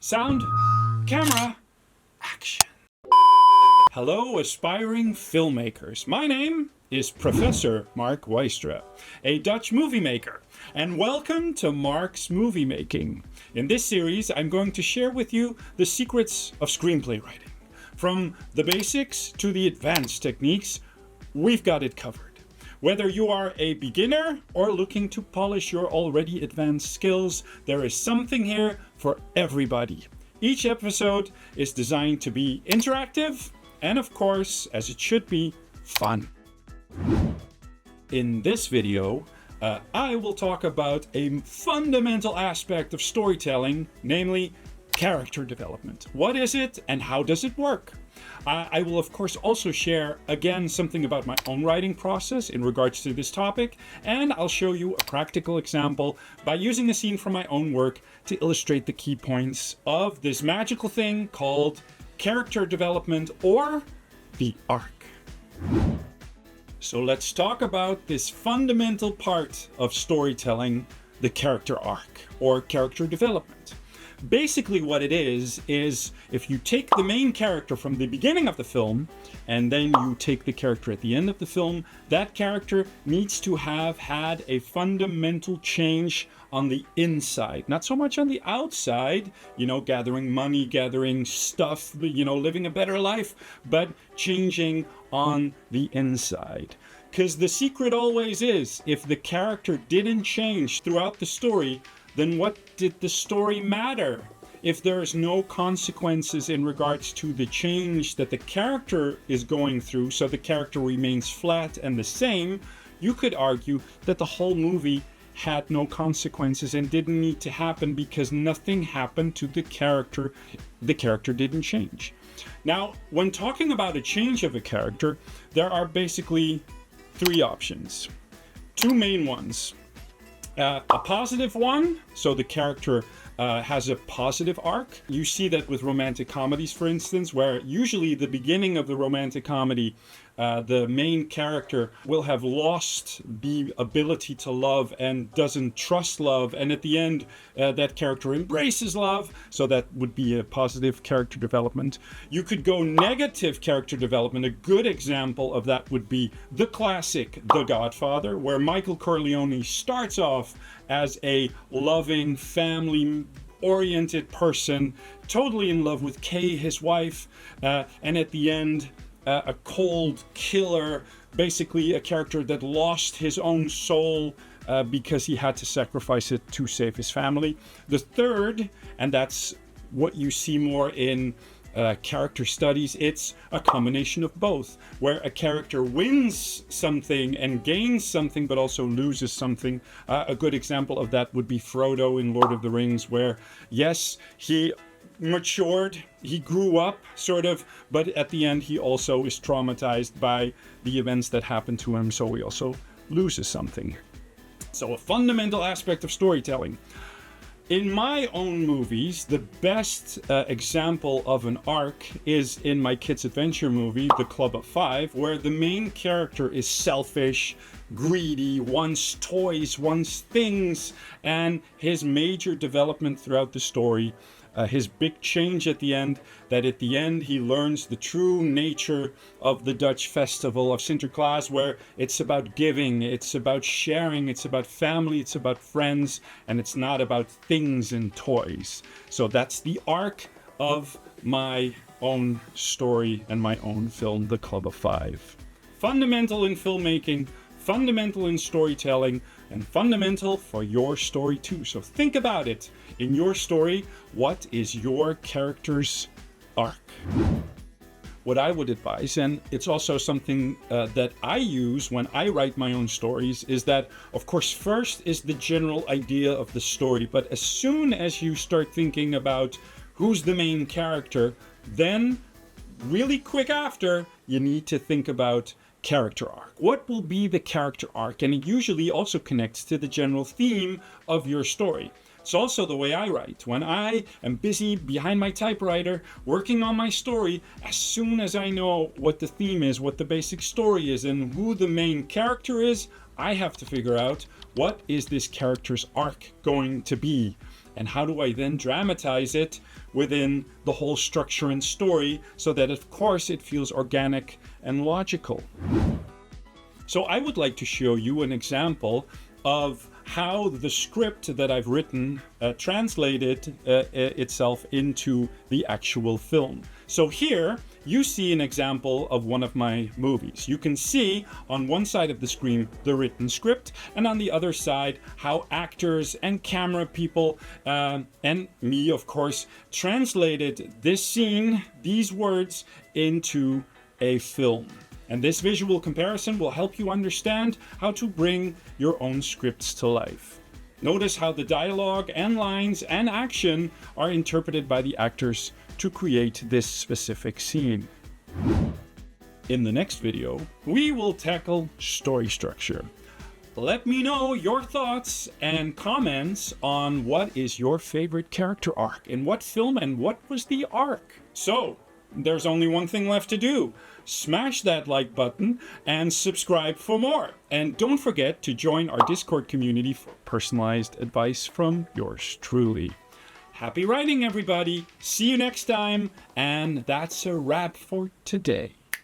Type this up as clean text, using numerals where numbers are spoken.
Sound, camera, action. Hello, aspiring filmmakers. My name is Professor Mark Weistra, a Dutch movie maker, and welcome to Mark's Movie Making. In this series, I'm going to share with you the secrets of screenplay writing. From the basics to the advanced techniques, we've got it covered. Whether you are a beginner or looking to polish your already advanced skills, there is something here for everybody. Each episode is designed to be interactive and, of course, as it should be, fun. In this video, I will talk about a fundamental aspect of storytelling, namely character development. What is it and how does it work? I will, of course, also share, again, something about my own writing process in regards to this topic, and I'll show you a practical example by using a scene from my own work to illustrate the key points of this magical thing called character development, or the arc. So let's talk about this fundamental part of storytelling, the character arc, or character development. Basically what it is if you take the main character from the beginning of the film and then you take the character at the end of the film, that character needs to have had a fundamental change on the inside, not so much on the outside, gathering money, gathering stuff, living a better life, but changing on the inside. Because the secret always is, if the character didn't change throughout the story, then what did the story matter? If there's no consequences in regards to the change that the character is going through, so the character remains flat and the same, you could argue that the whole movie had no consequences and didn't need to happen because nothing happened to the character. The character didn't change. Now, when talking about a change of a character, there are basically three options. Two main ones. A positive one, so the character has a positive arc. You see that with romantic comedies, for instance, where usually the beginning of the romantic comedy, the main character will have lost the ability to love and doesn't trust love, and at the end that character embraces love, so that would be a positive character development. You could go negative character development. A good example of that would be the classic The Godfather, where Michael Corleone starts off as a loving, family-oriented person, totally in love with Kay, his wife, and at the end, a cold killer, basically a character that lost his own soul because he had to sacrifice it to save his family. The third, and that's what you see more in character studies, it's a combination of both, where a character wins something and gains something, but also loses something. A good example of that would be Frodo in Lord of the Rings, where, yes, he matured, he grew up, sort of, but at the end he also is traumatized by the events that happened to him, so he also loses something. So a fundamental aspect of storytelling. In my own movies, the best example of an arc is in my kids' adventure movie, The Club of Five, where the main character is selfish, greedy, wants toys, wants things, and his major development throughout the story, his big change at the end, that at the end he learns the true nature of the Dutch festival of Sinterklaas, where it's about giving, it's about sharing, it's about family, it's about friends, and it's not about things and toys. So that's the arc of my own story and my own film, The Club of Five. Fundamental in filmmaking, fundamental in storytelling, and fundamental for your story too. So think about it. In your story, what is your character's arc? What I would advise, and it's also something that I use when I write my own stories, is that, of course, first is the general idea of the story. But as soon as you start thinking about who's the main character, then really quick after, you need to think about character arc. What will be the character arc? And it usually also connects to the general theme of your story. It's also the way I write. When I am busy behind my typewriter working on my story, as soon as I know what the theme is, what the basic story is, and who the main character is, I have to figure out what is this character's arc going to be, and how do I then dramatize it within the whole structure and story so that, of course, it feels organic and logical. So I would like to show you an example of how the script that I've written translated itself into the actual film. So here you see an example of one of my movies. You can see on one side of the screen the written script, and on the other side how actors and camera people and me, of course, translated this scene, these words, into a film. And this visual comparison will help you understand how to bring your own scripts to life. Notice how the dialogue and lines and action are interpreted by the actors to create this specific scene. In the next video, we will tackle story structure. Let me know your thoughts and comments on what is your favorite character arc, in what film, and what was the arc. So, there's only one thing left to do. Smash that like button and subscribe for more. And don't forget to join our Discord community for personalized advice from yours truly. Happy writing, everybody. See you next time. And that's a wrap for today.